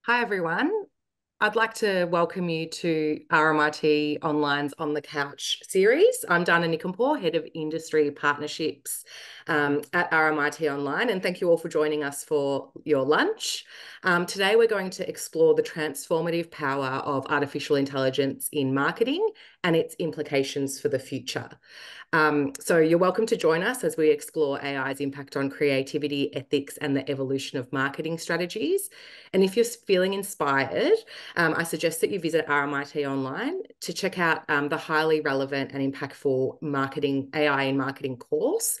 Hi, everyone. I'd like to welcome you to RMIT Online's On the Couch series. I'm Dana Nikampour, Head of Industry Partnerships at RMIT Online, and thank you all for joining us for your lunch. Today, we're going to explore the transformative power of artificial intelligence in marketing and its implications for the future. So you're welcome to join us as we explore AI's impact on creativity, ethics, and the evolution of marketing strategies. And if you're feeling inspired, I suggest that you visit RMIT Online to check out the highly relevant and impactful marketing AI in marketing course,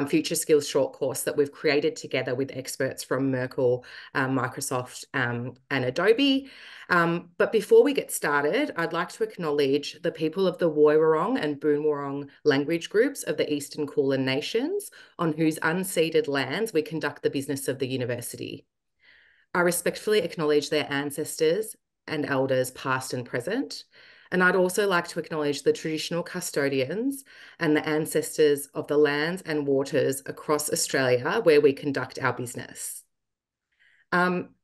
Future Skills short course that we've created together with experts from Merkle, Microsoft, and Adobe. But before we get started, I'd like to acknowledge the people of the Woiwurrung and Boonwurrung language groups of the Eastern Kulin Nations, on whose unceded lands we conduct the business of the university. I respectfully acknowledge their ancestors and elders, past and present. And I'd also like to acknowledge the traditional custodians and the ancestors of the lands and waters across Australia where we conduct our business.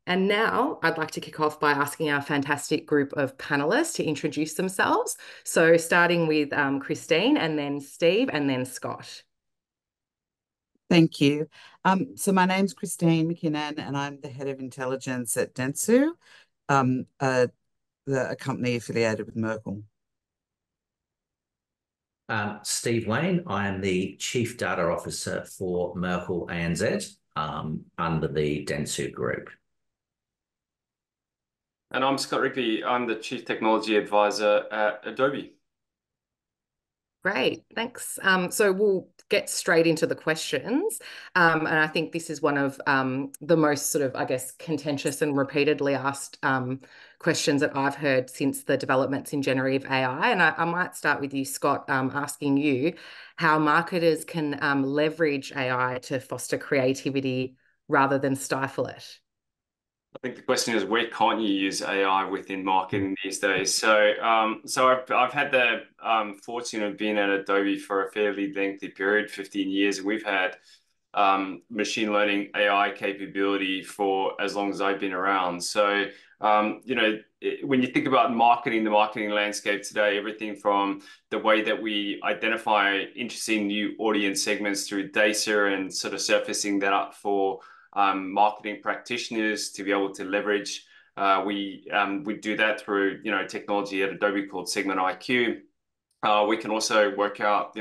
And now I'd like to kick off by asking our fantastic group of panelists to introduce themselves. So starting with Christine, and then Steve, and then Scott. Thank you. So my name's Christine McKinnon, and I'm the head of intelligence at Dentsu, a company affiliated with Merkle. Steve Lane, I am the Chief Data Officer for Merkle ANZ under the Dentsu Group. And I'm Scott Rigby. I'm the Chief Technology Advisor at Adobe. Great, thanks. So we'll get straight into the questions. And I think this is one of the most sort of, I guess, contentious and repeatedly asked questions that I've heard since the developments in generative AI. And I might start with you, Scott, asking you how marketers can leverage AI to foster creativity rather than stifle it. I think the question is, where can't you use AI within marketing these days? So I've had the fortune of being at Adobe for a fairly lengthy period, 15 years, and we've had machine learning AI capability for as long as I've been around. So when you think about marketing, the marketing landscape today, everything from the way that we identify interesting new audience segments through data and sort of surfacing that up for marketing practitioners to be able to leverage. We do that through technology at Adobe called Segment IQ. We can also work out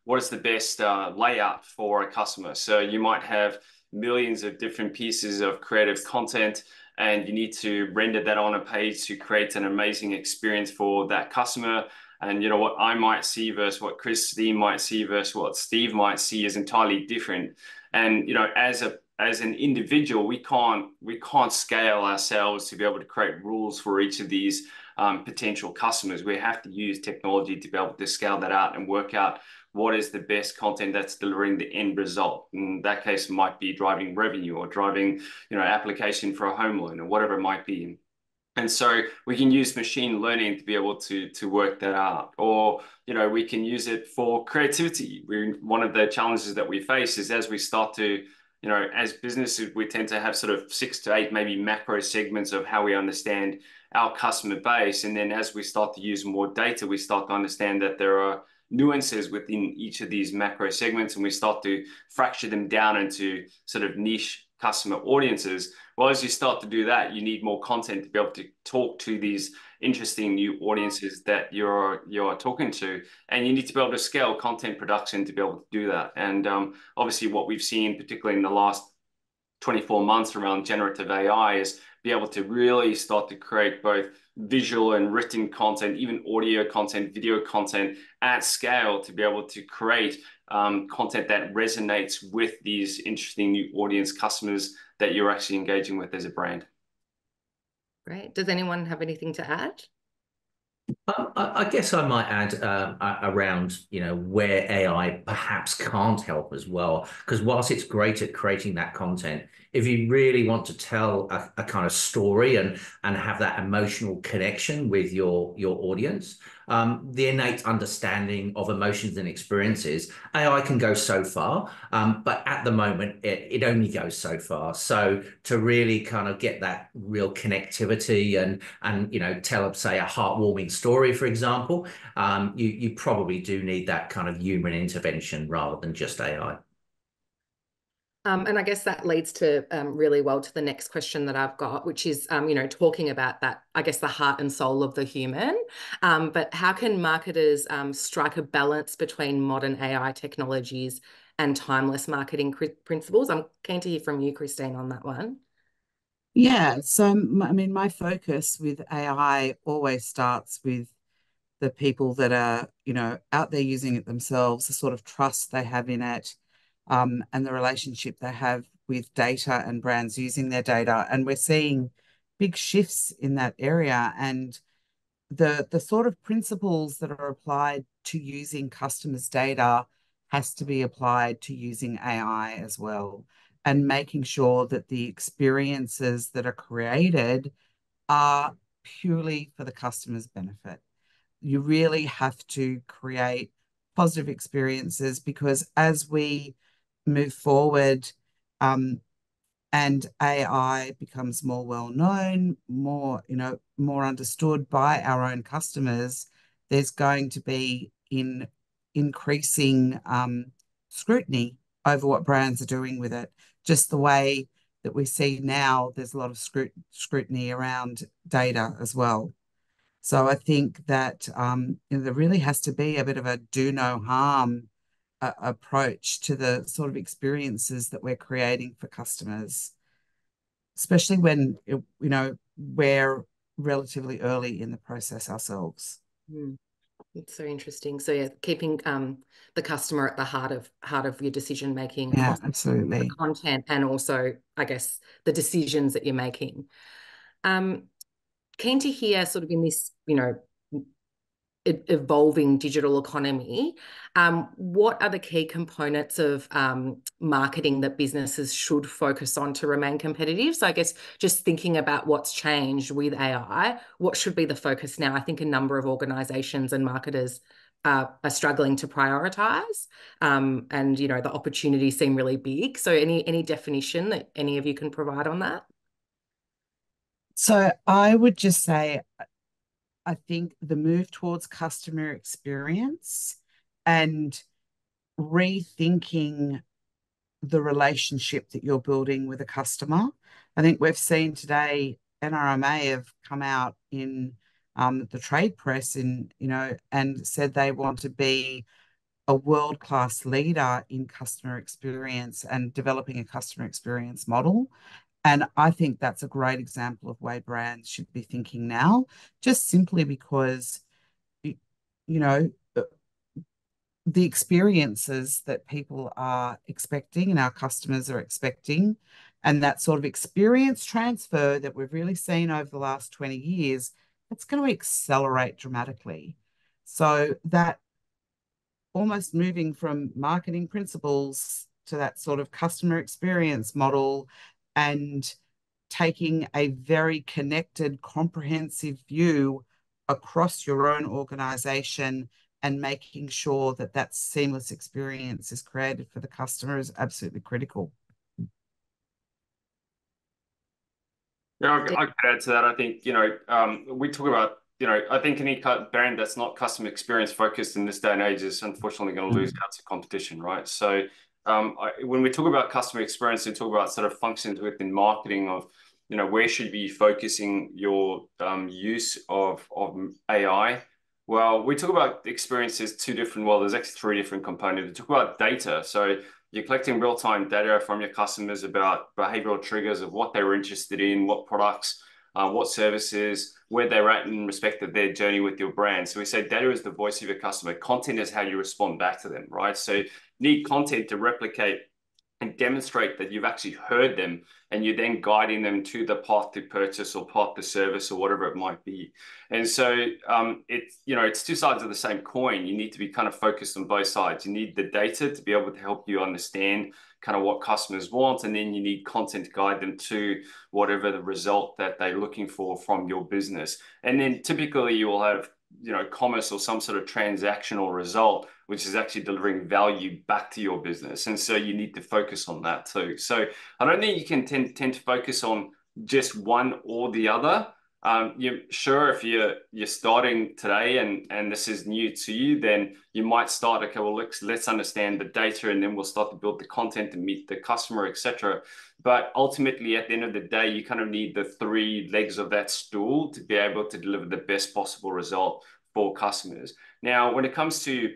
what is the best layout for a customer. So you might have millions of different pieces of creative content, and you need to render that on a page to create an amazing experience for that customer. And what I might see versus what Christine might see versus what Steve might see is entirely different. And as an individual, we can't scale ourselves to be able to create rules for each of these potential customers. We have to use technology to be able to scale that out and work out what is the best content that's delivering the end result. In that case, it might be driving revenue or driving application for a home loan or whatever it might be. And so we can use machine learning to be able to work that out, or we can use it for creativity. One of the challenges that we face is as we start to as businesses, we tend to have sort of 6 to 8 maybe macro segments of how we understand our customer base. And then as we start to use more data, we start to understand that there are nuances within each of these macro segments, and we start to fracture them down into sort of niche customer audiences. Well, as you start to do that, you need more content to be able to talk to these interesting new audiences that you're talking to, and you need to be able to scale content production to be able to do that. And obviously what we've seen, particularly in the last 24 months around generative AI, is be able to really start to create both visual and written content, even audio content, video content at scale, to be able to create content that resonates with these interesting new audience customers that you're actually engaging with as a brand. Great. Does anyone have anything to add? I guess I might add around, where AI perhaps can't help as well, because whilst it's great at creating that content, if you really want to tell a kind of story and have that emotional connection with your audience, the innate understanding of emotions and experiences, AI can go so far, but at the moment, it only goes so far. So to really kind of get that real connectivity and tell, say, a heartwarming story, for example, you probably do need that kind of human intervention rather than just AI. And I guess that leads to really well to the next question that I've got, which is, talking about that, I guess, the heart and soul of the human. But how can marketers strike a balance between modern AI technologies and timeless marketing principles? I'm keen to hear from you, Christine, on that one. Yeah, so I mean, my focus with AI always starts with the people that are, out there using it themselves, the sort of trust they have in it, and the relationship they have with data and brands using their data. And we're seeing big shifts in that area. And the sort of principles that are applied to using customers' data has to be applied to using AI as well, and making sure that the experiences that are created are purely for the customer's benefit. You really have to create positive experiences, because as we move forward, and AI becomes more well known, more understood by our own customers, there's going to be increasing scrutiny over what brands are doing with it. Just the way that we see now, there's a lot of scrutiny around data as well. So I think that there really has to be a bit of a do no harm approach to the sort of experiences that we're creating for customers, especially when we're relatively early in the process ourselves. It's so interesting. So yeah, keeping the customer at the heart of your decision making Yeah, across absolutely. the content, and also, I guess, the decisions that you're making. Keen to hear, sort of in this, evolving digital economy, what are the key components of marketing that businesses should focus on to remain competitive? So I guess just thinking about what's changed with AI, what should be the focus now? I think a number of organizations and marketers are struggling to prioritize, and the opportunities seem really big. So any definition that any of you can provide on that? So I would just say, I think the move towards customer experience and rethinking the relationship that you're building with a customer. I think we've seen today NRMA have come out in the trade press and said they want to be a world-class leader in customer experience and developing a customer experience model. And I think that's a great example of way brands should be thinking now, just simply because, you know, the experiences that people are expecting and our customers are expecting, and that sort of experience transfer that we've really seen over the last 20 years, it's going to accelerate dramatically. So that almost moving from marketing principles to that sort of customer experience model, and taking a very connected, comprehensive view across your own organization and making sure that that seamless experience is created for the customer is absolutely critical. Yeah, I could add to that. I think, we talk about, I think any brand that's not customer experience focused in this day and age is unfortunately going to lose out to competition, right? So when we talk about customer experience, we talk about sort of functions within marketing of, where should you be focusing your use of AI? Well, we talk about experiences there's actually three different components. We talk about data. So you're collecting real-time data from your customers about behavioral triggers of what they were interested in, what products, what services, where they're at in respect of their journey with your brand. So we say data is the voice of your customer. Content is how you respond back to them, right? So you need content to replicate and demonstrate that you've actually heard them, and you're then guiding them to the path to purchase or path to service or whatever it might be. And so it's two sides of the same coin. You need to be kind of focused on both sides. You need the data to be able to help you understand kind of what customers want, and then you need content to guide them to whatever the result that they're looking for from your business. And then typically you will have commerce or some sort of transactional result, which is actually delivering value back to your business. And so you need to focus on that too. So I don't think you can tend to focus on just one or the other. You're sure if you're starting today and this is new to you, then you might start, okay, well, let's understand the data, and then we'll start to build the content and meet the customer, etc. But ultimately, at the end of the day, you kind of need the three legs of that stool to be able to deliver the best possible result for customers. Now, when it comes to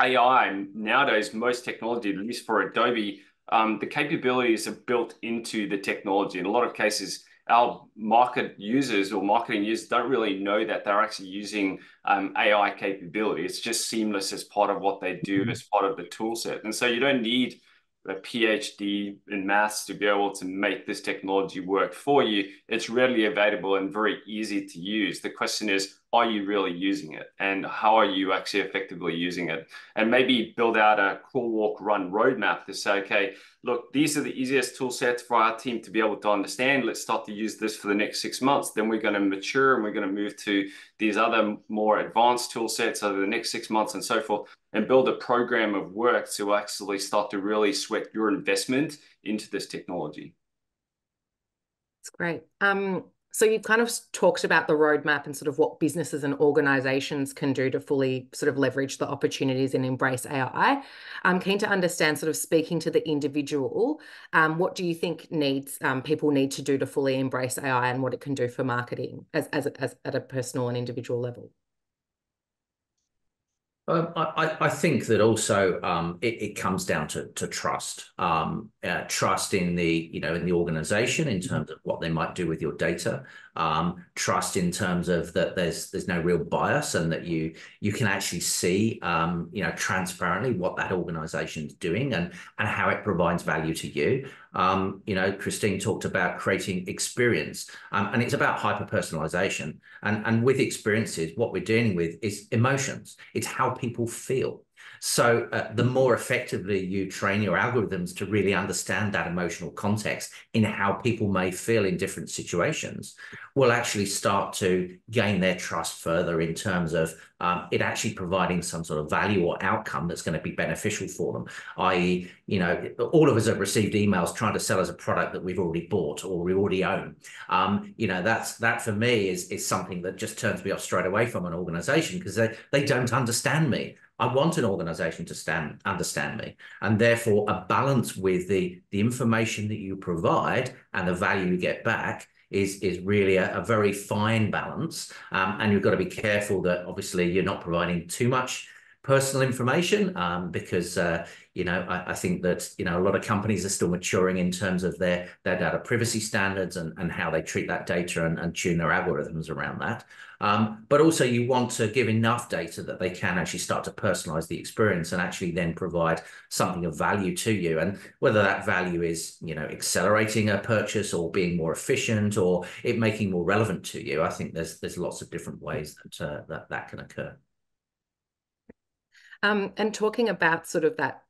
AI, nowadays, most technology, at least for Adobe, the capabilities are built into the technology. In a lot of cases, our market users or marketing users don't really know that they're actually using AI capability. It's just seamless as part of what they do, as part of the tool set. And so you don't need a PhD in maths to be able to make this technology work for you. It's readily available and very easy to use. The question is, are you really using it? And how are you actually effectively using it? And maybe build out a crawl, walk, run roadmap to say, okay, look, these are the easiest tool sets for our team to be able to understand. Let's start to use this for the next 6 months. Then we're going to mature and we're going to move to these other more advanced tool sets over the next 6 months and so forth, and build a program of work to actually start to really sweat your investment into this technology. That's great. So you've kind of talked about the roadmap and sort of what businesses and organizations can do to fully sort of leverage the opportunities and embrace AI. I'm keen to understand, sort of speaking to the individual, what do you think people need to do to fully embrace AI and what it can do for marketing as at a personal and individual level? I think that also it comes down to trust, trust in the organization in terms of what they might do with your data, trust in terms of that there's no real bias and that you can actually see transparently what that organization's doing and how it provides value to you. Christine talked about creating experience, and it's about hyper personalization. And with experiences, what we're dealing with is emotions. It's how people feel. So the more effectively you train your algorithms to really understand that emotional context in how people may feel in different situations, will actually start to gain their trust further in terms of it actually providing some sort of value or outcome that's going to be beneficial for them. I.e., all of us have received emails trying to sell us a product that we've already bought or we already own. That for me is something that just turns me off straight away from an organization, because they don't understand me. I want an organization to understand me, and therefore a balance with the information that you provide and the value you get back is really a very fine balance. And you've got to be careful that obviously you're not providing too much personal information, because I think that a lot of companies are still maturing in terms of their data privacy standards and how they treat that data and tune their algorithms around that. But also you want to give enough data that they can actually start to personalize the experience and actually then provide something of value to you. And whether that value is, accelerating a purchase or being more efficient or it making more relevant to you, I think there's lots of different ways that can occur. And talking about sort of that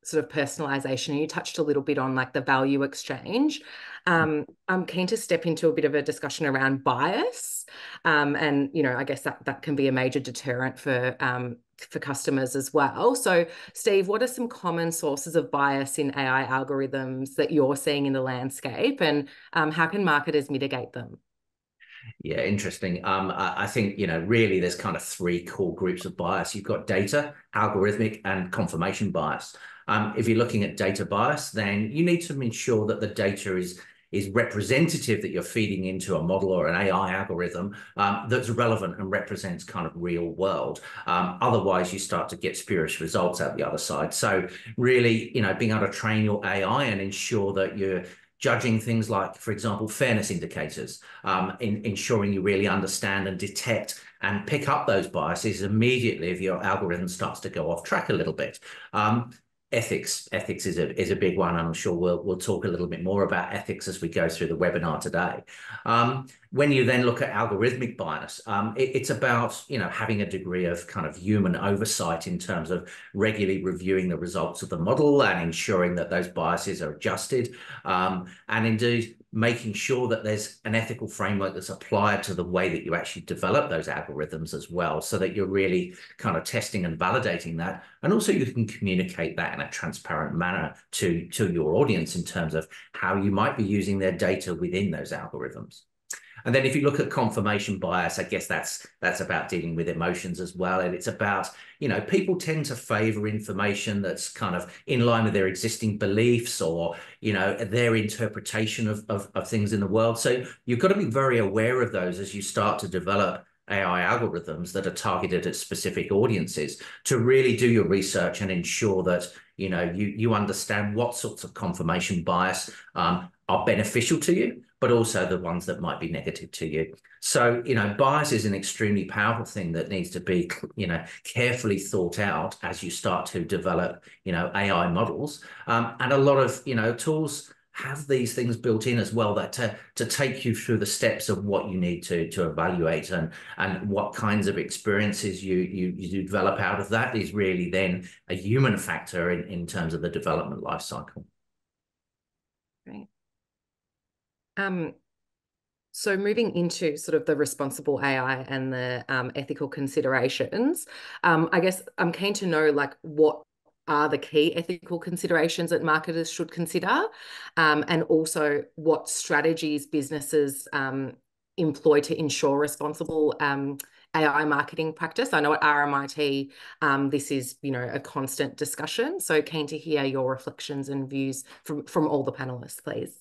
sort of personalization, you touched a little bit on like the value exchange. I'm keen to step into a bit of a discussion around bias. And, I guess that can be a major deterrent for customers as well. So, Steve, what are some common sources of bias in AI algorithms that you're seeing in the landscape, and how can marketers mitigate them? Yeah, interesting. I think, really there's kind of three core groups of bias. You've got data, algorithmic, and confirmation bias. If you're looking at data bias, then you need to ensure that the data is representative, that you're feeding into a model or an AI algorithm that's relevant and represents kind of real world. Otherwise, you start to get spurious results out the other side. So really, being able to train your AI and ensure that you're judging things like, for example, fairness indicators, ensuring you really understand and detect and pick up those biases immediately if your algorithm starts to go off track a little bit. ethics is a big one. I'm sure we'll talk a little bit more about ethics as we go through the webinar today. When you then look at algorithmic bias, it's about, you know, having a degree of kind of human oversight in terms of regularly reviewing the results of the model and ensuring that those biases are adjusted, and indeed making sure that there's an ethical framework that's applied to the way that you actually develop those algorithms as well, so that you're really kind of testing and validating that. And also you can communicate that in a transparent manner to your audience in terms of how you might be using their data within those algorithms. And then if you look at confirmation bias, I guess that's about dealing with emotions as well. And it's about, you know, people tend to favor information that's kind of in line with their existing beliefs or, you know, their interpretation of things in the world. So you've got to be very aware of those as you start to develop AI algorithms that are targeted at specific audiences, to really do your research and ensure that, you know, you understand what sorts of confirmation bias are beneficial to you, but also the ones that might be negative to you. So, you know, bias is an extremely powerful thing that needs to be, you know, carefully thought out as you start to develop, you know, AI models. And a lot of, you know, tools have these things built in as well, that to take you through the steps of what you need to evaluate, and what kinds of experiences you develop out of that is really then a human factor in terms of the development life cycle. Great. So moving into sort of the responsible AI and the ethical considerations, I guess I'm keen to know, like, what are the key ethical considerations that marketers should consider, and also what strategies businesses employ to ensure responsible AI marketing practice. I know at RMIT, this is, you know, a constant discussion. So keen to hear your reflections and views from all the panelists, please.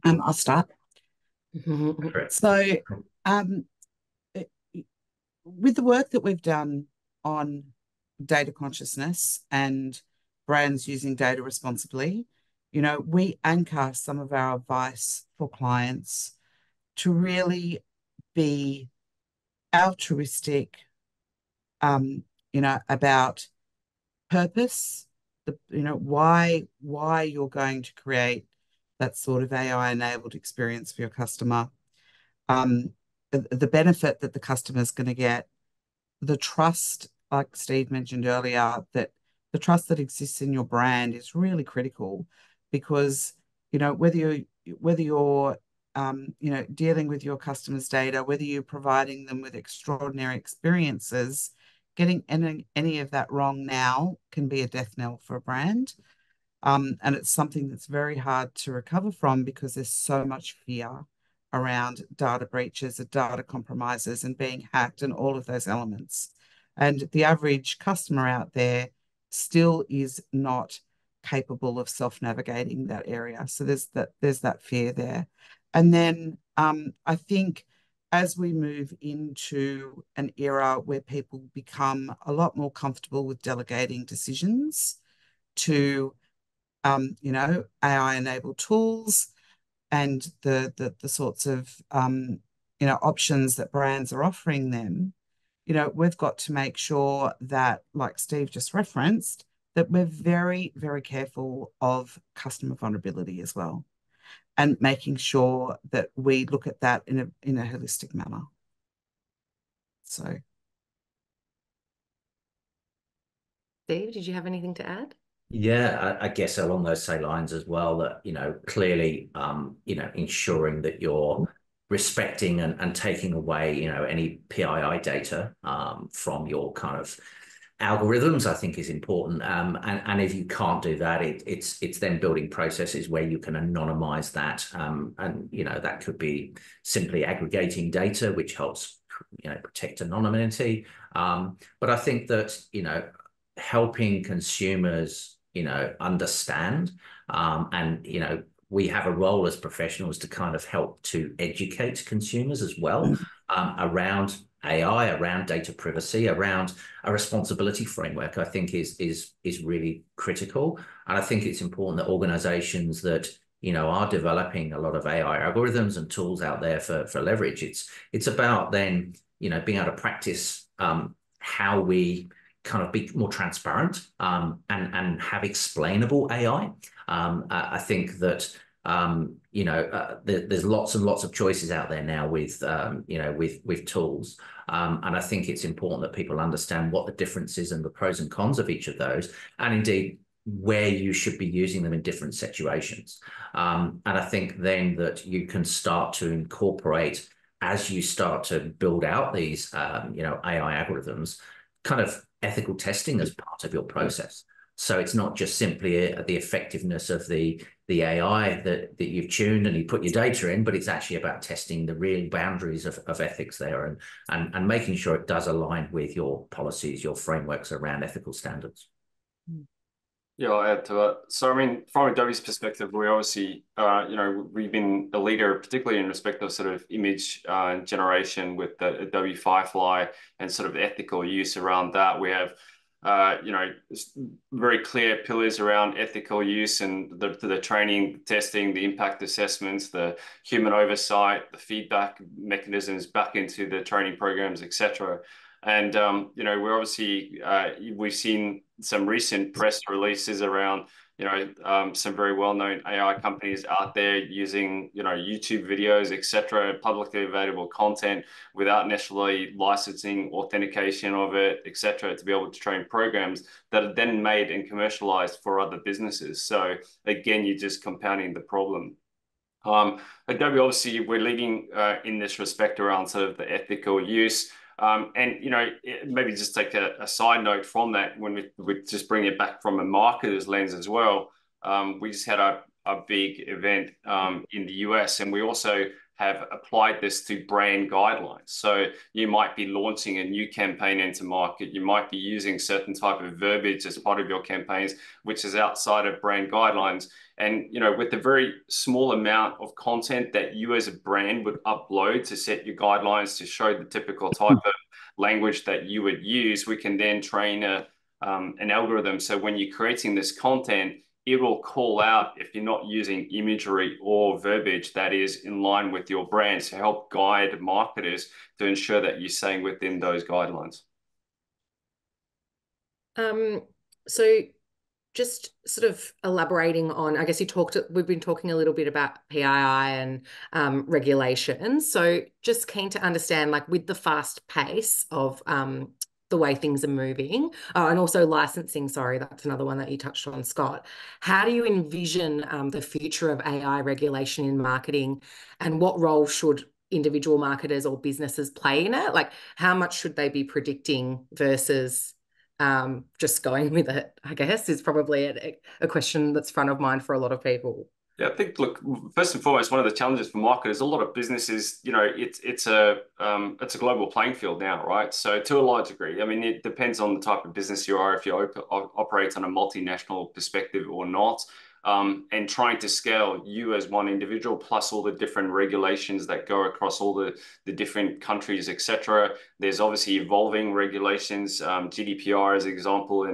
I'll start. So, with the work that we've done on data consciousness and brands using data responsibly, you know, we anchor some of our advice for clients to really be altruistic, you know, about purpose, you know, why you're going to create that sort of AI-enabled experience for your customer, the benefit that the customer is going to get, the trust, like Steve mentioned earlier, that the trust that exists in your brand is really critical, because, you know, whether you're you know, dealing with your customers' data, whether you're providing them with extraordinary experiences, getting any of that wrong now can be a death knell for a brand. And it's something that's very hard to recover from, because there's so much fear around data breaches and data compromises and being hacked and all of those elements. And the average customer out there still is not capable of self-navigating that area. So there's that fear there. And then I think as we move into an era where people become a lot more comfortable with delegating decisions to you know, AI-enabled tools and the sorts of you know, options that brands are offering them, you know, we've got to make sure that, like Steve just referenced, that we're very, very careful of customer vulnerability as well, and making sure that we look at that in a holistic manner. So, Steve, did you have anything to add? Yeah, I guess along those same lines as well, that, you know, clearly, you know, ensuring that you're respecting and taking away, you know, any PII data from your kind of algorithms, I think is important. And if you can't do that, it's then building processes where you can anonymize that. And, you know, that could be simply aggregating data, which helps, you know, protect anonymity. But I think that, you know, helping consumers, you know, understand, and, you know, we have a role as professionals to kind of help to educate consumers as well, around AI, around data privacy, around a responsibility framework, I think is really critical. And I think it's important that organizations that, you know, are developing a lot of AI algorithms and tools out there for leverage, it's about then, you know, being able to practice how we kind of be more transparent and have explainable AI. I think that there's lots and lots of choices out there now with with tools, and I think it's important that people understand what the differences and the pros and cons of each of those, and indeed where you should be using them in different situations. And I think then that you can start to incorporate, as you start to build out these AI algorithms, kind of ethical testing as part of your process. So it's not just simply the effectiveness of the AI that you've tuned and you put your data in, but it's actually about testing the real boundaries of ethics there and making sure it does align with your policies, your frameworks around ethical standards. Yeah, I'll add to that. So, I mean, from Adobe's perspective, we obviously, we've been a leader, particularly in respect of sort of image generation with the Adobe Firefly and sort of ethical use around that. We have, very clear pillars around ethical use and the training, the testing, the impact assessments, the human oversight, the feedback mechanisms back into the training programs, etc. And we're obviously we've seen some recent press releases around some very well-known AI companies out there using YouTube videos, etc., publicly available content without necessarily licensing, authentication of it, etc., to be able to train programs that are then made and commercialized for other businesses. So again, you're just compounding the problem. Adobe, obviously, we're leading in this respect around sort of the ethical use. Maybe just take a side note from that when we just bring it back from a marketer's lens as well. We just had a big event in the US, and we also have applied this to brand guidelines. So you might be launching a new campaign into market. You might be using certain type of verbiage as part of your campaigns, which is outside of brand guidelines. And, with the very small amount of content that you as a brand would upload to set your guidelines to show the typical type of language that you would use, we can then train an algorithm. So when you're creating this content, it will call out if you're not using imagery or verbiage that is in line with your brand to help guide marketers to ensure that you're staying within those guidelines. So just sort of elaborating on, I guess we've been talking a little bit about PII and regulations. So just keen to understand, like with the fast pace of the way things are moving, and also licensing, sorry, that's another one that you touched on, Scott. How do you envision the future of AI regulation in marketing, and what role should individual marketers or businesses play in it? Like how much should they be predicting versus just going with it, I guess, is probably a question that's front of mind for a lot of people. Yeah, I think, look, first and foremost, one of the challenges for marketers, a lot of businesses, it's a global playing field now, right? So to a large degree, I mean, it depends on the type of business you are, if you operate on a multinational perspective or not. And trying to scale you as one individual, plus all the different regulations that go across all the different countries, etc. There's obviously evolving regulations. GDPR, as an example,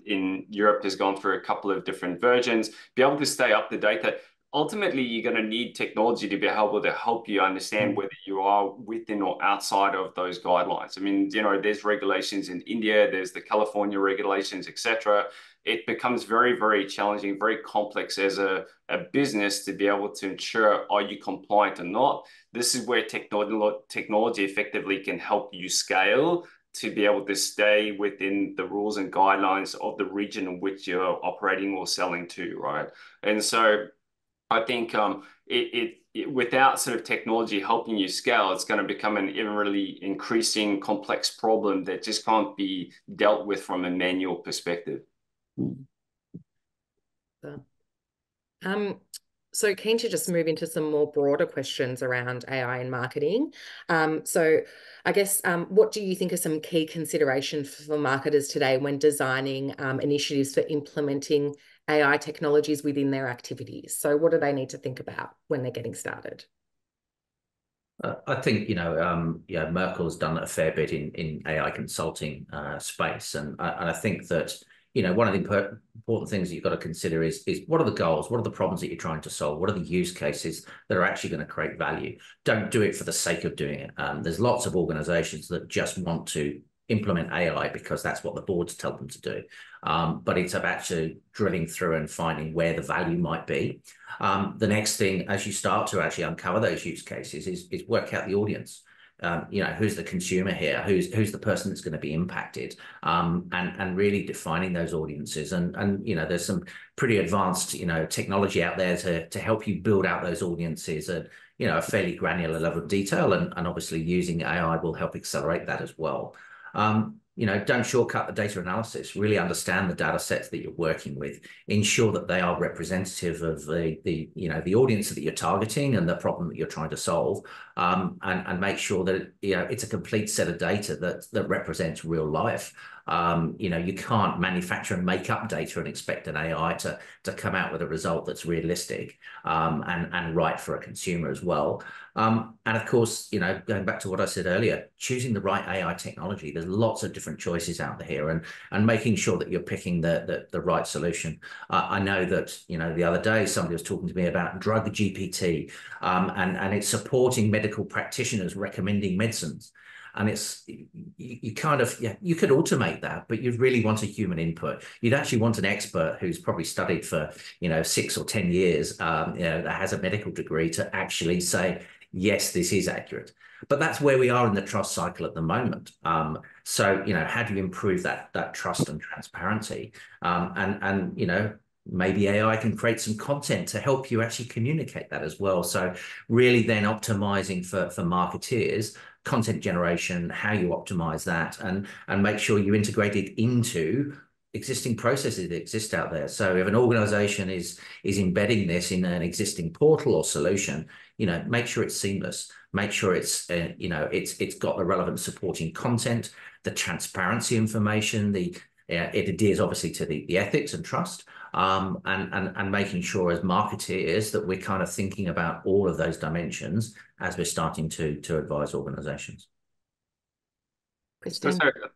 in Europe has gone through a couple of different versions. Be able to stay up to date. That ultimately you're going to need technology to be able to help you understand whether you are within or outside of those guidelines. I mean, there's regulations in India, there's the California regulations, etc. It becomes very, very challenging, very complex as a business to be able to ensure, are you compliant or not? This is where technology effectively can help you scale to be able to stay within the rules and guidelines of the region in which you're operating or selling to, right? And so I think without sort of technology helping you scale, it's going to become an ever really increasing complex problem that just can't be dealt with from a manual perspective. So keen to just move into some more broader questions around AI and marketing. So I guess what do you think are some key considerations for marketers today when designing initiatives for implementing AI technologies within their activities? So what do they need to think about when they're getting started? I think Merkle's done a fair bit in AI consulting space, and I think that one of the important things that you've got to consider is what are the goals, what are the problems that you're trying to solve, what are the use cases that are actually going to create value. Don't do it for the sake of doing it. There's lots of organizations that just want to implement AI because that's what the boards tell them to do. But it's about actually drilling through and finding where the value might be. The next thing, as you start to actually uncover those use cases, is work out the audience. Who's the consumer here? Who's the person that's going to be impacted? And really defining those audiences. And there's some pretty advanced technology out there to help you build out those audiences at a fairly granular level of detail. And obviously using AI will help accelerate that as well. Don't shortcut the data analysis. Really understand the data sets that you're working with. Ensure that they are representative of the audience that you're targeting and the problem that you're trying to solve, and make sure that it's a complete set of data that represents real life. You can't manufacture and make up data and expect an AI to come out with a result that's realistic and right for a consumer as well. And of course, going back to what I said earlier, choosing the right AI technology. There's lots of different choices out there, and making sure that you're picking the right solution. I know that the other day somebody was talking to me about drug GPT, and it's supporting medical practitioners recommending medicines. And it's you could automate that, but you'd really want a human input. You'd actually want an expert who's probably studied for 6 or 10 years, that has a medical degree to actually say, yes, this is accurate. But that's where we are in the trust cycle at the moment. So how do you improve that trust and transparency? And maybe AI can create some content to help you actually communicate that as well. So really then optimizing for marketeers, content generation, how you optimize that, and make sure you integrate it into existing processes that exist out there. So if an organization is embedding this in an existing portal or solution, make sure it's seamless. Make sure it's got the relevant supporting content, the transparency information, it adheres obviously to the ethics and trust, and making sure as marketeers that we're kind of thinking about all of those dimensions as we're starting to advise organizations. So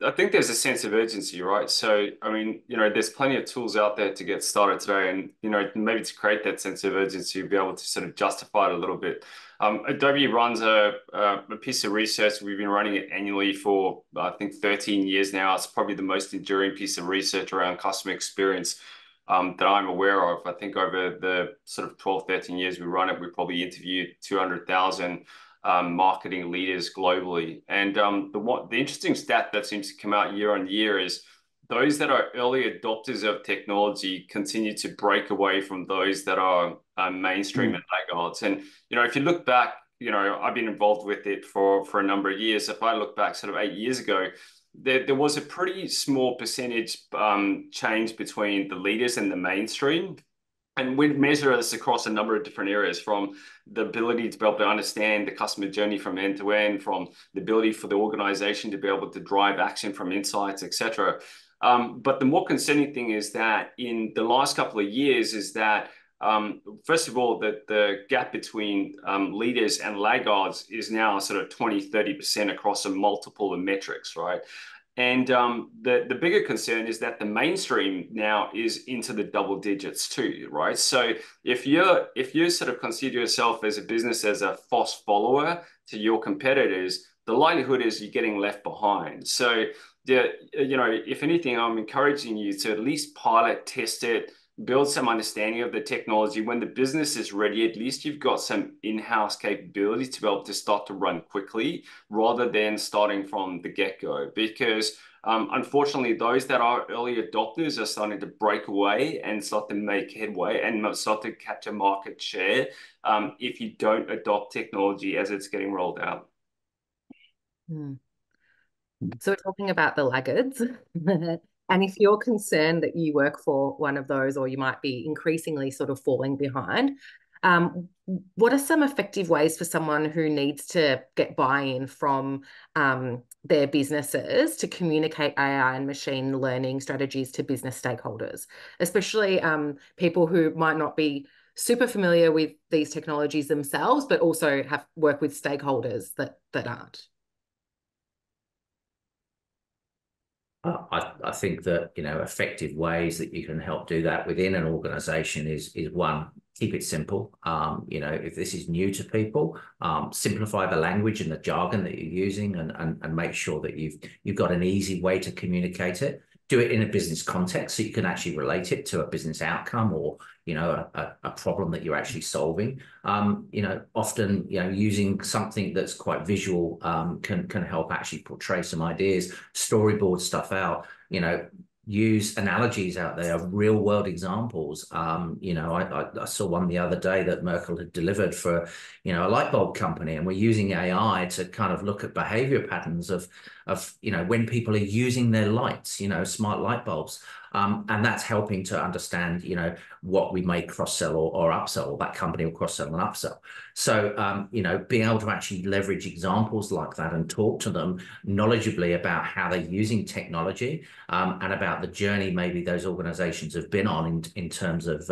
I think there's a sense of urgency, right? So, I mean, there's plenty of tools out there to get started today. And, maybe to create that sense of urgency, be able to sort of justify it a little bit. Adobe runs a piece of research. We've been running it annually for, I think, 13 years now. It's probably the most enduring piece of research around customer experience that I'm aware of. I think over the sort of 12, 13 years we run it, we probably interviewed 200,000 marketing leaders globally. And the interesting stat that seems to come out year on year is those that are early adopters of technology continue to break away from those that are mainstream and laggards. And, if you look back, I've been involved with it for a number of years. If I look back sort of 8 years ago, there was a pretty small percentage change between the leaders and the mainstream. And we measure this across a number of different areas, from the ability to be able to understand the customer journey from end to end, from the ability for the organization to be able to drive action from insights, etc. But the more concerning thing is that in the last couple of years is that, first of all, the gap between leaders and laggards is now sort of 20, 30% across a multiple of metrics, right? And the bigger concern is that the mainstream now is into the double digits too, right? So if you sort of consider yourself as a business as a fast follower to your competitors, the likelihood is you're getting left behind. So if anything, I'm encouraging you to at least pilot, test it, build some understanding of the technology. When the business is ready, at least you've got some in-house capability to be able to start to run quickly rather than starting from the get-go. Because unfortunately, those that are early adopters are starting to break away and start to make headway and start to capture market share if you don't adopt technology as it's getting rolled out. So we're talking about the laggards. And if you're concerned that you work for one of those, or you might be increasingly sort of falling behind, what are some effective ways for someone who needs to get buy-in from their businesses to communicate AI and machine learning strategies to business stakeholders, especially people who might not be super familiar with these technologies themselves, but also have work with stakeholders that aren't? I think that effective ways that you can help do that within an organization is one, keep it simple. If this is new to people, simplify the language and the jargon that you're using, and make sure that you've got an easy way to communicate it. Do it in a business context so you can actually relate it to a business outcome or a problem that you're actually solving. Often using something that's quite visual can help actually portray some ideas, storyboard stuff out. Use analogies out there, real world examples. I saw one the other day that Merkle had delivered for, a light bulb company, and we're using AI to kind of look at behavior patterns of when people are using their lights, smart light bulbs. And that's helping to understand, what we may cross-sell or upsell, or that company will cross-sell and upsell. So, being able to actually leverage examples like that and talk to them knowledgeably about how they're using technology, and about the journey maybe those organizations have been on in terms of,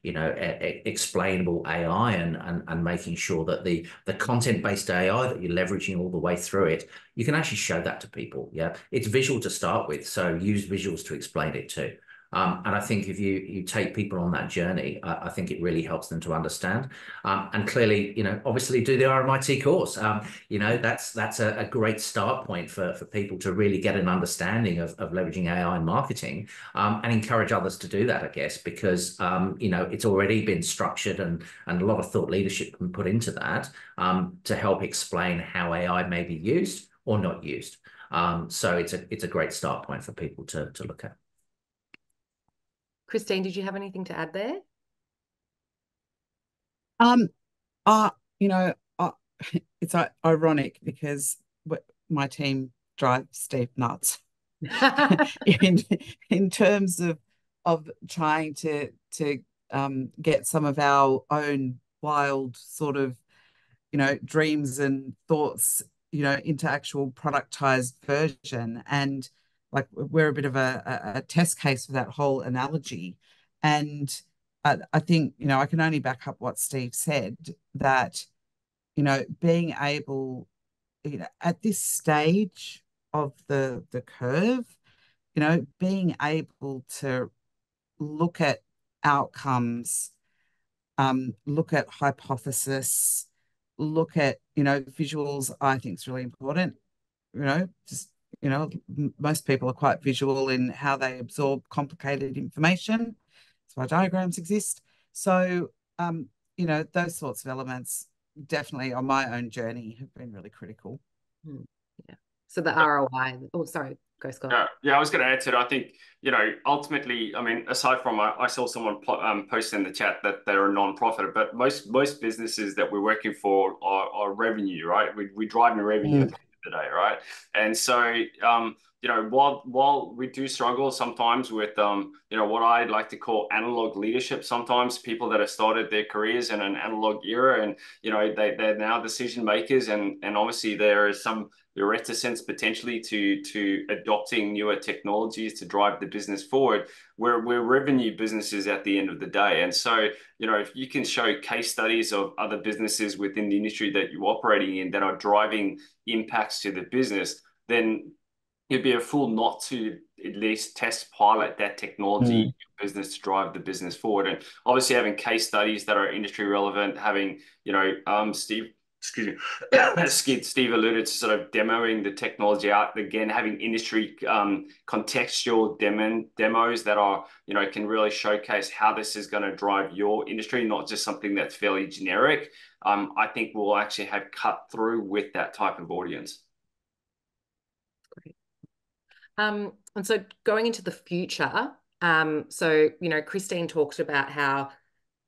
explainable AI and making sure that the content-based AI that you're leveraging all the way through it, you can actually show that to people. Yeah, it's visual to start with, so use visuals to explain it too. And I think if you take people on that journey, I think it really helps them to understand. And clearly, obviously do the RMIT course. That's a great start point for people to really get an understanding of leveraging AI in marketing, and encourage others to do that, I guess, because, it's already been structured and a lot of thought leadership can put into that, to help explain how AI may be used or not used. So it's a great start point for people to look at. Christine, did you have anything to add there? It's ironic because my team drives Steve nuts in terms of trying to get some of our own wild sort of dreams and thoughts into actual productized version. And like we're a bit of a test case for that whole analogy. And I think I can only back up what Steve said, that being able at this stage of the curve, being able to look at outcomes, look at hypothesis, look at visuals, I think is really important. Most people are quite visual in how they absorb complicated information. That's why diagrams exist. So those sorts of elements definitely on my own journey have been really critical. Yeah. So the ROI. Oh, sorry. Go, Scott. Yeah, I was going to add to it. I think, ultimately, I mean, aside from I saw someone post in the chat that they're a non-profit, but most businesses that we're working for are revenue, right? We drive in revenue at the end of the day, right? And so, while we do struggle sometimes with, what I like to call analog leadership, sometimes people that have started their careers in an analog era and, they're now decision makers. And obviously there is some reticence potentially to adopting newer technologies to drive the business forward. We're revenue businesses at the end of the day. And so, if you can show case studies of other businesses within the industry that you're operating in that are driving impacts to the business, then it'd be a fool not to at least test pilot that technology in your business to drive the business forward. And obviously having case studies that are industry relevant, having, Steve alluded to sort of demoing the technology out again, having industry contextual demos that are, can really showcase how this is going to drive your industry, not just something that's fairly generic. I think we'll actually have cut through with that type of audience. Great. And so going into the future, so, Christine talked about how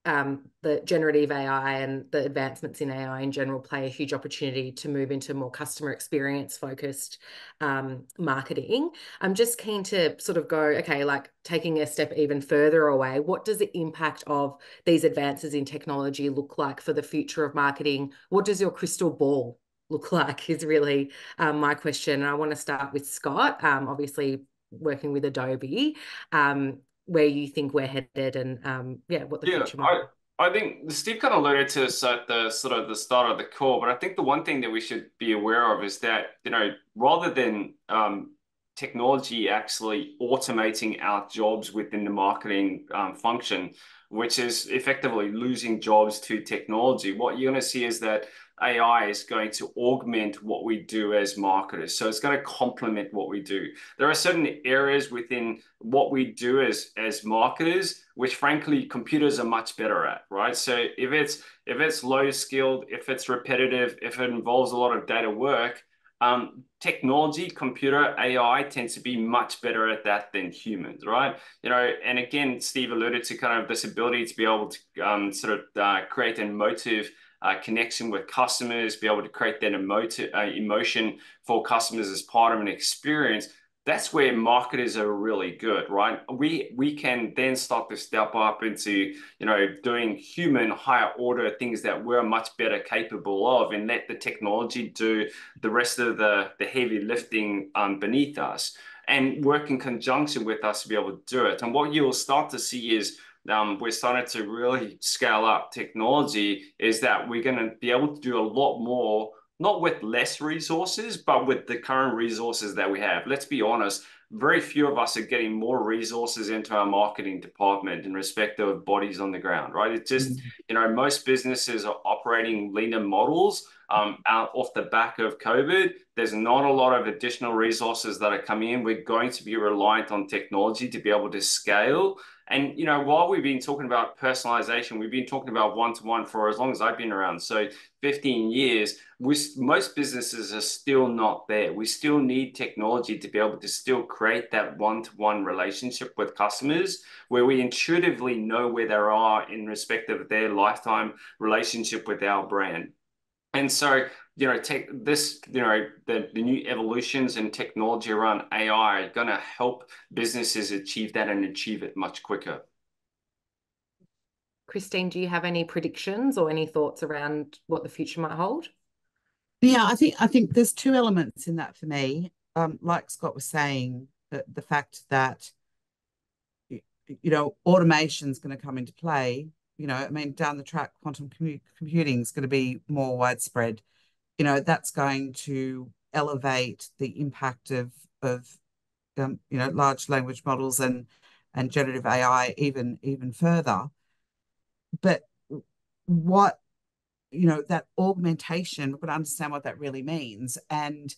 the generative AI and the advancements in AI in general play a huge opportunity to move into more customer experience focused marketing. I'm just keen to sort of go, okay, like taking a step even further away, what does the impact of these advances in technology look like for the future of marketing? What does your crystal ball look like is really my question. And I want to start with Scott, obviously working with Adobe, where you think we're headed and what the future might be. I think Steve kind of alluded to this at the sort of the start of the call, but I think the one thing that we should be aware of is that, rather than technology actually automating our jobs within the marketing function, which is effectively losing jobs to technology. What you're going to see is that AI is going to augment what we do as marketers. So it's going to complement what we do. There are certain areas within what we do as marketers, which frankly computers are much better at, right? So if it's low skilled, if it's repetitive, if it involves a lot of data work, technology, computer, AI tends to be much better at that than humans, right? And again, Steve alluded to kind of this ability to be able to sort of create an emotive connection with customers, be able to create that emotion for customers as part of an experience. That's where marketers are really good, right? We can then start to step up into, doing human higher order things that we're much better capable of, and let the technology do the rest of the heavy lifting beneath us, and work in conjunction with us to be able to do it. And what you'll start to see is we're starting to really scale up technology, is that we're going to be able to do a lot more, not with less resources, but with the current resources that we have. Let's be honest, very few of us are getting more resources into our marketing department in respect of bodies on the ground, right? It's just, most businesses are operating leaner models out off the back of COVID. There's not a lot of additional resources that are coming in. We're going to be reliant on technology to be able to scale. And, while we've been talking about personalization, we've been talking about one-to-one for as long as I've been around. So 15 years, most businesses are still not there. We still need technology to be able to still create that one-to-one relationship with customers, where we intuitively know where they are in respect of their lifetime relationship with our brand. And so, take this, the new evolutions in technology around AI are going to help businesses achieve that and achieve it much quicker. Christine, do you have any predictions or any thoughts around what the future might hold? Yeah, I think there's two elements in that for me. Like Scott was saying, the fact that automation is going to come into play. Down the track, quantum computing is going to be more widespread. That's going to elevate the impact of large language models and generative AI even further. But what that augmentation, we've got to understand what that really means. And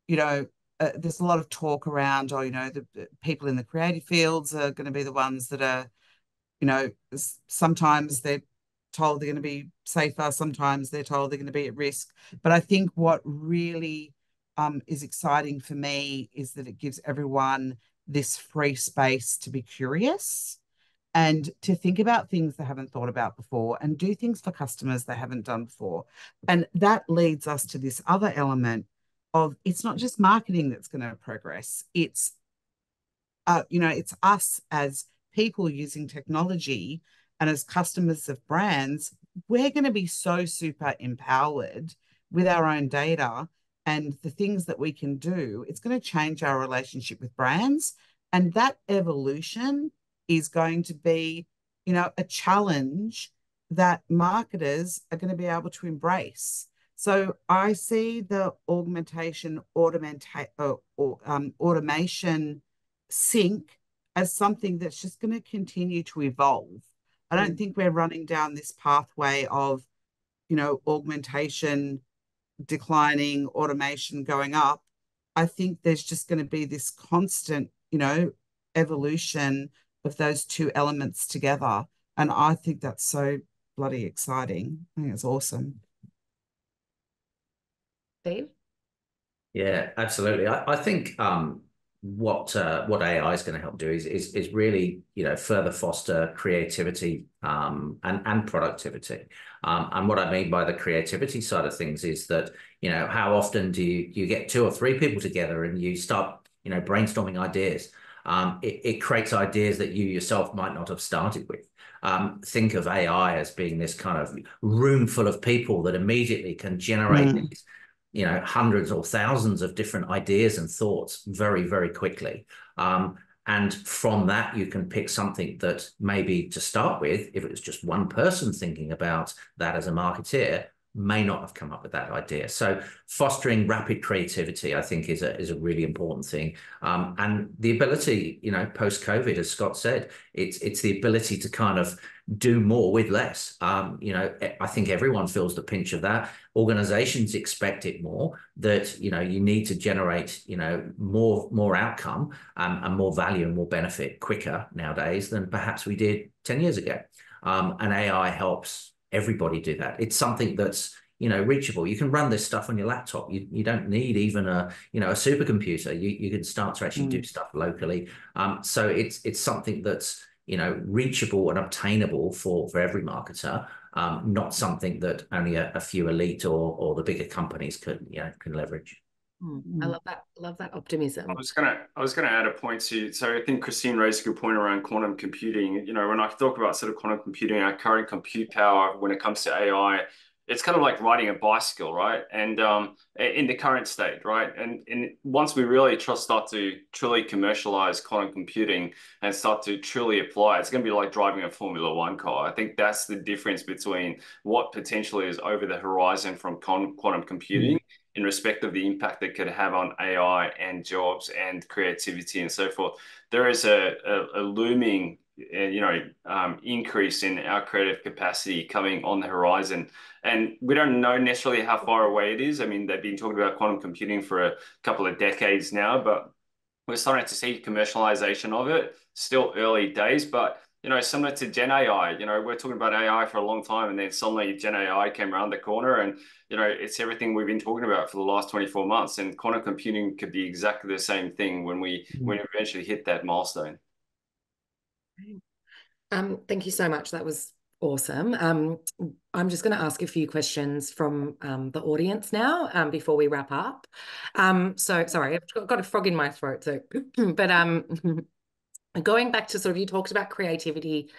there's a lot of talk around, the people in the creative fields are going to be the ones that are, sometimes they're told they're going to be safer, sometimes they're told they're going to be at risk. But I think what really is exciting for me is that it gives everyone this free space to be curious and to think about things they haven't thought about before and do things for customers they haven't done before. And that leads us to this other element of, it's not just marketing that's going to progress. It's us as people using technology and as customers of brands. We're going to be so super empowered with our own data and the things that we can do. It's going to change our relationship with brands. And that evolution is going to be, a challenge that marketers are going to be able to embrace. So I see the automation sync as something that's just going to continue to evolve. I don't think we're running down this pathway of, augmentation declining, automation going up. I think there's just going to be this constant, evolution of those two elements together. And I think that's so bloody exciting. I think it's awesome. Steve? Yeah, absolutely. I think what AI is going to help do is really further foster creativity and productivity. And what I mean by the creativity side of things is that how often do you get two or three people together and you start brainstorming ideas. It creates ideas that you yourself might not have started with. Think of AI as being this kind of room full of people that immediately can generate these hundreds or thousands of different ideas and thoughts very, very quickly. And from that, you can pick something that maybe to start with, if it was just one person thinking about that as a marketeer, may not have come up with that idea. So fostering rapid creativity, I think, is a really important thing. And the ability, post-COVID, as Scott said, it's the ability to kind of do more with less. I think everyone feels the pinch of that. Organizations expect it more, that, you need to generate, more outcome and more value and more benefit quicker nowadays than perhaps we did 10 years ago. And AI helps everybody do that. It's something that's, reachable. You can run this stuff on your laptop. You don't need even a supercomputer. You can start to actually do stuff locally. So it's something that's, reachable and obtainable for every marketer, not something that only a few elite or the bigger companies can leverage. I love that. Love that optimism. I was gonna add a point to, so I think Christine raised a good point around quantum computing. When I talk about sort of quantum computing, our current compute power when it comes to AI, it's kind of like riding a bicycle, right? And in the current state, right? And once we really start to truly commercialize quantum computing and start to truly apply, it's going to be like driving a Formula One car. I think that's the difference between what potentially is over the horizon from quantum computing in respect of the impact it could have on AI and jobs and creativity and so forth. There is a looming increase in our creative capacity coming on the horizon. And we don't know necessarily how far away it is. I mean, they've been talking about quantum computing for a couple of decades now, but we're starting to see commercialization of it. Still early days, but similar to Gen AI, we're talking about AI for a long time, and then suddenly Gen AI came around the corner, and it's everything we've been talking about for the last 24 months. And quantum computing could be exactly the same thing when we eventually hit that milestone. Thank you so much. That was awesome. I'm just going to ask a few questions from the audience now before we wrap up. So sorry, I've got a frog in my throat. So, but going back to sort of, you talked about creativity,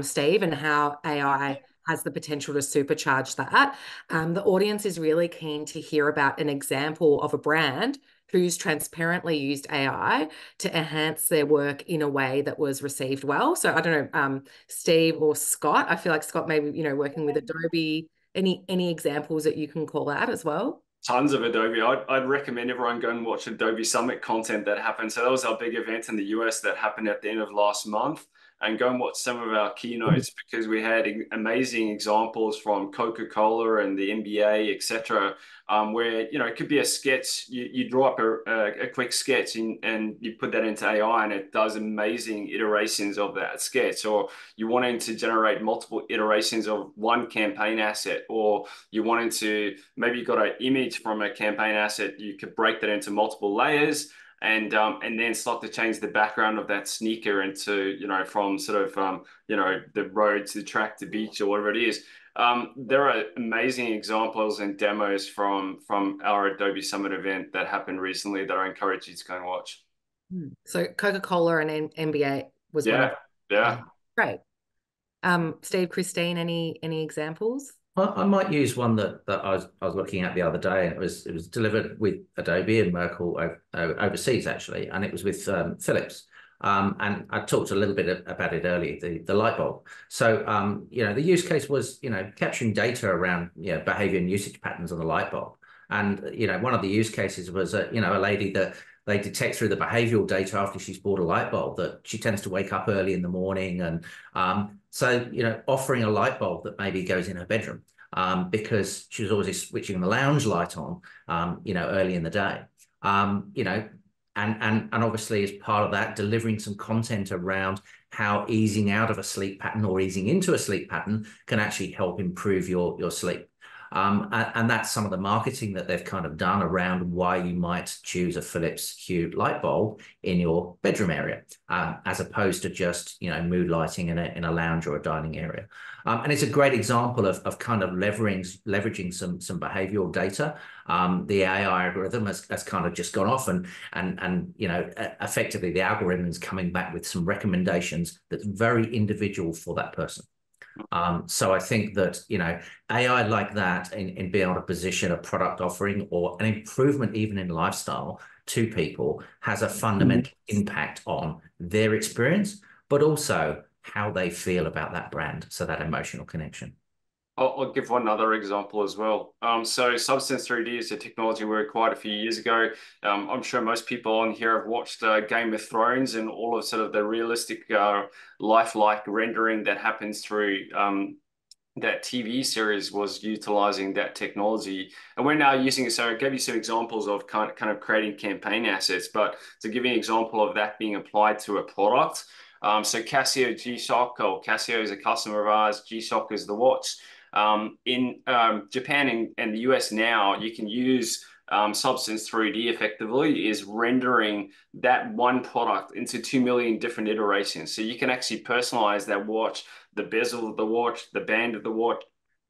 Steve, and how AI has the potential to supercharge that. The audience is really keen to hear about an example of a brand who's transparently used AI to enhance their work in a way that was received well. So I don't know, Steve or Scott, I feel like Scott maybe, working with Adobe, any examples that you can call out as well? Tons of Adobe. I'd recommend everyone go and watch Adobe Summit content that happened. So that was our big event in the US that happened at the end of last month. And go and watch some of our keynotes, because we had amazing examples from Coca-Cola and the NBA, etc., where it could be a sketch. You draw up a quick sketch and you put that into AI, and it does amazing iterations of that sketch. Or you wanted to generate multiple iterations of one campaign asset, or you wanted to, maybe you got an image from a campaign asset. You could break that into multiple layers. And then start to change the background of that sneaker into, from sort of, the road to the track to beach or whatever it is. There are amazing examples and demos from our Adobe Summit event that happened recently that I encourage you to go and watch. So Coca-Cola and NBA was one of them. Great. Steve, Christine, any examples? I might use one that I was looking at the other day, and it was delivered with Adobe and Merkle overseas, actually, and it was with Philips. And I talked a little bit about it earlier, the light bulb. So the use case was capturing data around behavior and usage patterns on the light bulb. And one of the use cases was a lady that they detect through the behavioral data after she's bought a light bulb that she tends to wake up early in the morning, and so offering a light bulb that maybe goes in her bedroom because she was always switching the lounge light on early in the day, and obviously as part of that, delivering some content around how easing out of a sleep pattern or easing into a sleep pattern can actually help improve your sleep. And that's some of the marketing that they've kind of done around why you might choose a Philips Hue light bulb in your bedroom area, as opposed to just mood lighting in a lounge or a dining area. And it's a great example of kind of leveraging some behavioral data. The AI algorithm has kind of just gone off, and effectively the algorithm is coming back with some recommendations that's very individual for that person. So I think that, AI like that in being able to position a product offering or an improvement even in lifestyle to people has a fundamental impact on their experience, but also how they feel about that brand. So that emotional connection. I'll give one other example as well. So Substance 3D is a technology we acquired a few years ago. I'm sure most people on here have watched Game of Thrones and all of sort of the realistic, lifelike rendering that happens through that TV series was utilizing that technology. And we're now using it. So I gave you some examples of kind of creating campaign assets, but to give you an example of that being applied to a product. So Casio G-Shock, or Casio is a customer of ours. G-Shock is the watch. In Japan and the US now, you can use Substance 3D effectively is rendering that one product into 2 million different iterations. So you can actually personalize that watch, the bezel of the watch, the band of the watch,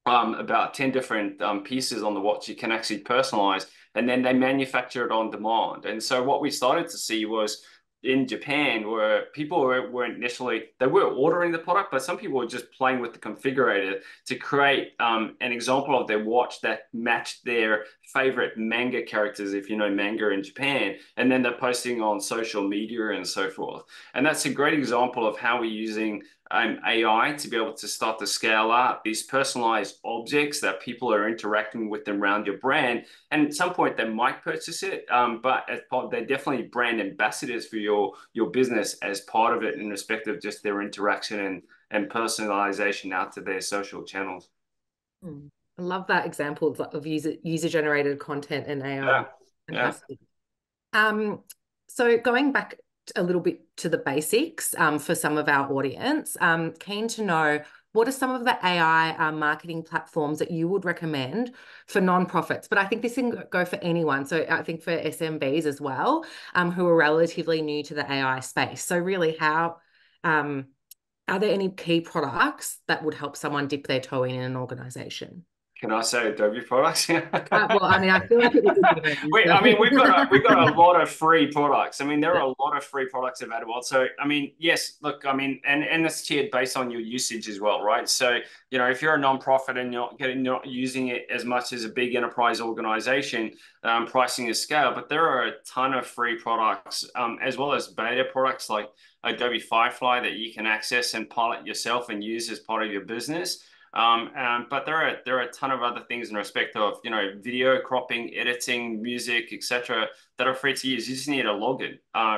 about 10 different pieces on the watch you can actually personalize, and then they manufacture it on demand. And so what we started to see was in Japan where people weren't initially, they were ordering the product, but some people were just playing with the configurator to create an example of their watch that matched their favorite manga characters, if you know manga in Japan, and then they're posting on social media and so forth. And that's a great example of how we're using AI to be able to start to scale up these personalized objects that people are interacting with around your brand. And at some point, they might purchase it, but as part, they're definitely brand ambassadors for your business as part of it in respect of just their interaction and personalization out to their social channels. I love that example of user generated content and AI. Yeah. Fantastic. Yeah. So going back a little bit to the basics for some of our audience, keen to know what are some of the AI marketing platforms that you would recommend for nonprofits? But I think this can go for anyone. So I think for SMBs as well, who are relatively new to the AI space. So really, how are there any key products that would help someone dip their toe in an organization? Can I say Adobe products? Well, I mean, I feel like it would be Adobe. I mean, we've got a lot of free products. I mean, there are a lot of free products available. So, I mean, yes, look, I mean, and it's tiered based on your usage as well, right? So, you know, if you're a nonprofit and you're not using it as much as a big enterprise organization, pricing is scale. But there are a ton of free products, as well as beta products like Adobe Firefly that you can access and pilot yourself and use as part of your business. But there are a ton of other things in respect of, you know, video cropping, editing, music, etc., that are free to use. You just need a login.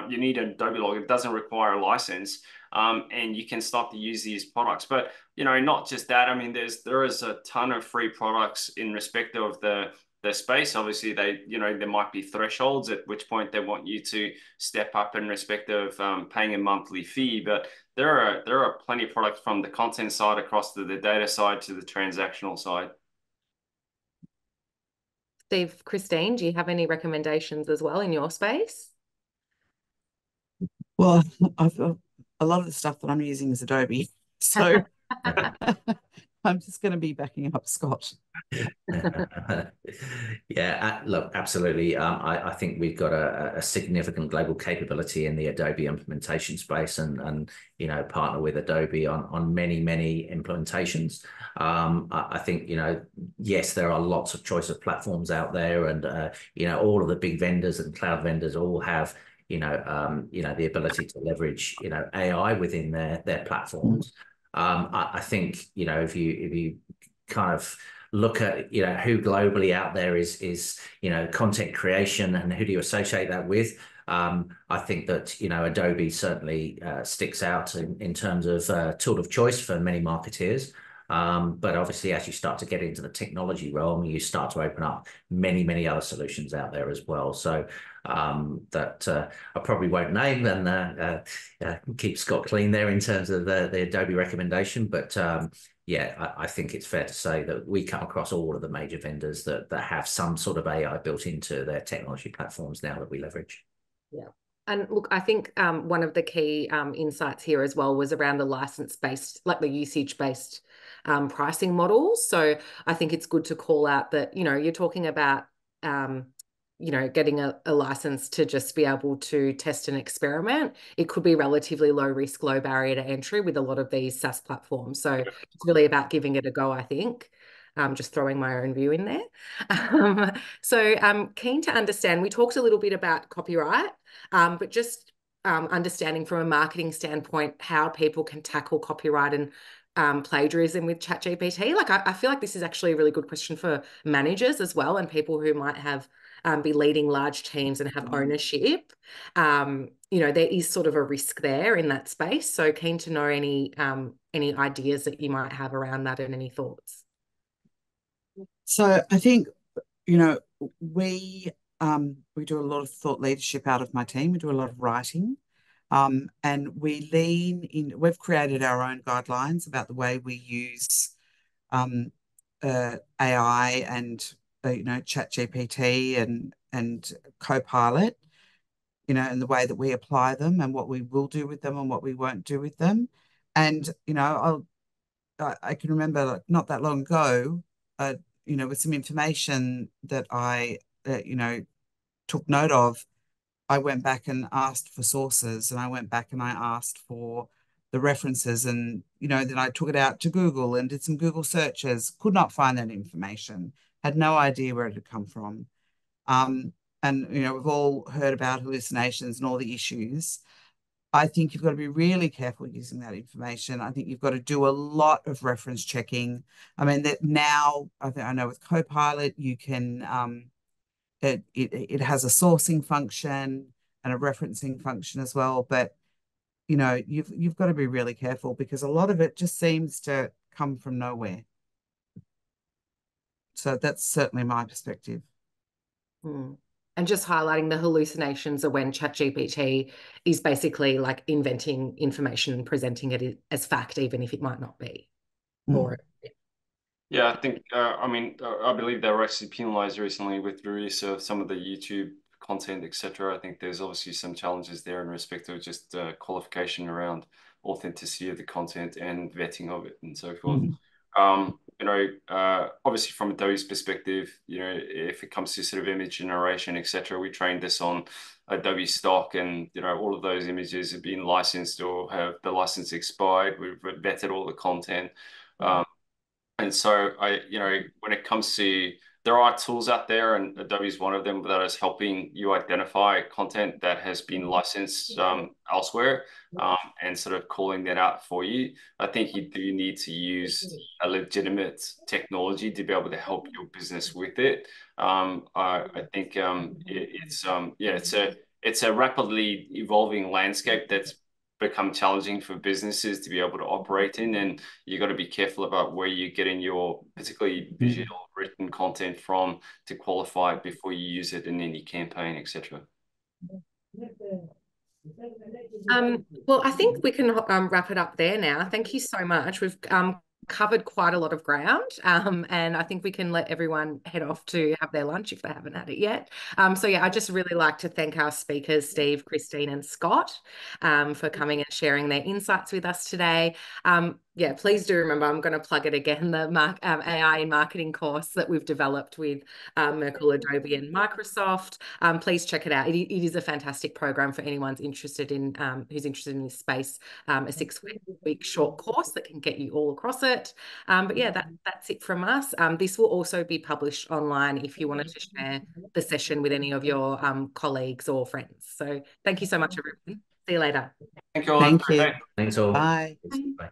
You need an Adobe login. It doesn't require a license, and you can start to use these products. But you know, not just that. I mean, there is a ton of free products in respect of the space. Obviously, there might be thresholds at which point they want you to step up in respect of paying a monthly fee, but there are plenty of products from the content side across to the data side to the transactional side. Steve, Christine, do you have any recommendations as well in your space? Well, a lot of the stuff that I'm using is Adobe, so I'm just going to be backing up Scott. Yeah, look, absolutely. I think we've got a significant global capability in the Adobe implementation space, and you know, partner with Adobe on many implementations. I think, you know, yes, there are lots of choice of platforms out there, and you know, all of the big vendors and cloud vendors all have the ability to leverage, you know, AI within their platforms. I think, you know, if you kind of look at, you know, who globally out there is you know, content creation and who do you associate that with, I think that, you know, Adobe certainly sticks out in terms of tool of choice for many marketeers. But obviously, as you start to get into the technology realm, you start to open up many other solutions out there as well. So that I probably won't name and keep Scott clean there in terms of the Adobe recommendation. But yeah, I think it's fair to say that we come across all of the major vendors that have some sort of AI built into their technology platforms now that we leverage. Yeah. And look, I think one of the key insights here as well was around the license-based, like the usage-based pricing models. So I think it's good to call out that, you know, you're talking about, you know, getting a license to just be able to test and experiment. It could be relatively low risk, low barrier to entry with a lot of these SaaS platforms. So it's really about giving it a go, I think. Just throwing my own view in there. So I'm keen to understand, we talked a little bit about copyright, but just understanding from a marketing standpoint how people can tackle copyright and plagiarism with ChatGPT? Like, I feel like this is actually a really good question for managers as well, and people who might have be leading large teams and have ownership. There is sort of a risk there in that space. So keen to know any ideas that you might have around that and any thoughts. So I think, you know, we do a lot of thought leadership out of my team. We do a lot of writing. And we lean in, we've created our own guidelines about the way we use AI and ChatGPT and Copilot, and the way that we apply them and what we will do with them and what we won't do with them. And I can remember, like, not that long ago, with some information that I took note of, I went back and asked for sources, and I went back and I asked for the references, and then I took it out to Google and did some Google searches, could not find that information, had no idea where it had come from. And we've all heard about hallucinations and all the issues. I think you've got to be really careful using that information. I think you've got to do a lot of reference checking. I mean, that now I know with Copilot you can it has a sourcing function and a referencing function as well. But you've got to be really careful, because a lot of it just seems to come from nowhere. So that's certainly my perspective. And just highlighting the hallucinations are when ChatGPT is basically like inventing information and presenting it as fact, even if it might not be. Or yeah, I think I believe they were actually penalized recently with the release of some of the YouTube content, etc. I think there's obviously some challenges there in respect of just qualification around authenticity of the content and vetting of it and so forth. Obviously from Adobe's perspective, if it comes to sort of image generation, etc., we trained this on Adobe stock, and all of those images have been licensed or have the license expired. We've vetted all the content. And so when it comes to, there are tools out there, and Adobe is one of them, that is helping you identify content that has been licensed elsewhere, and sort of calling that out for you. I think you do need to use a legitimate technology to be able to help your business with it. I think it's a rapidly evolving landscape that's become challenging for businesses to be able to operate in, and you got to be careful about where you're getting your particularly visual written content from to qualify it before you use it in any campaign, etc. Well, I think we can wrap it up there now. Thank you so much. We've covered quite a lot of ground, and I think we can let everyone head off to have their lunch if they haven't had it yet. So yeah, I just really like to thank our speakers, Steve, Christine, and Scott, for coming and sharing their insights with us today. Yeah, please do remember, I'm going to plug it again, the AI in marketing course that we've developed with Merkle, Adobe, and Microsoft. Please check it out. It is a fantastic program for anyone who's interested in this space. A 6-week short course that can get you all across it. But yeah, that's it from us. This will also be published online if you wanted to share the session with any of your colleagues or friends. So thank you so much, everyone. See you later. Thank you all. Thank you. Thanks all. Bye. Bye.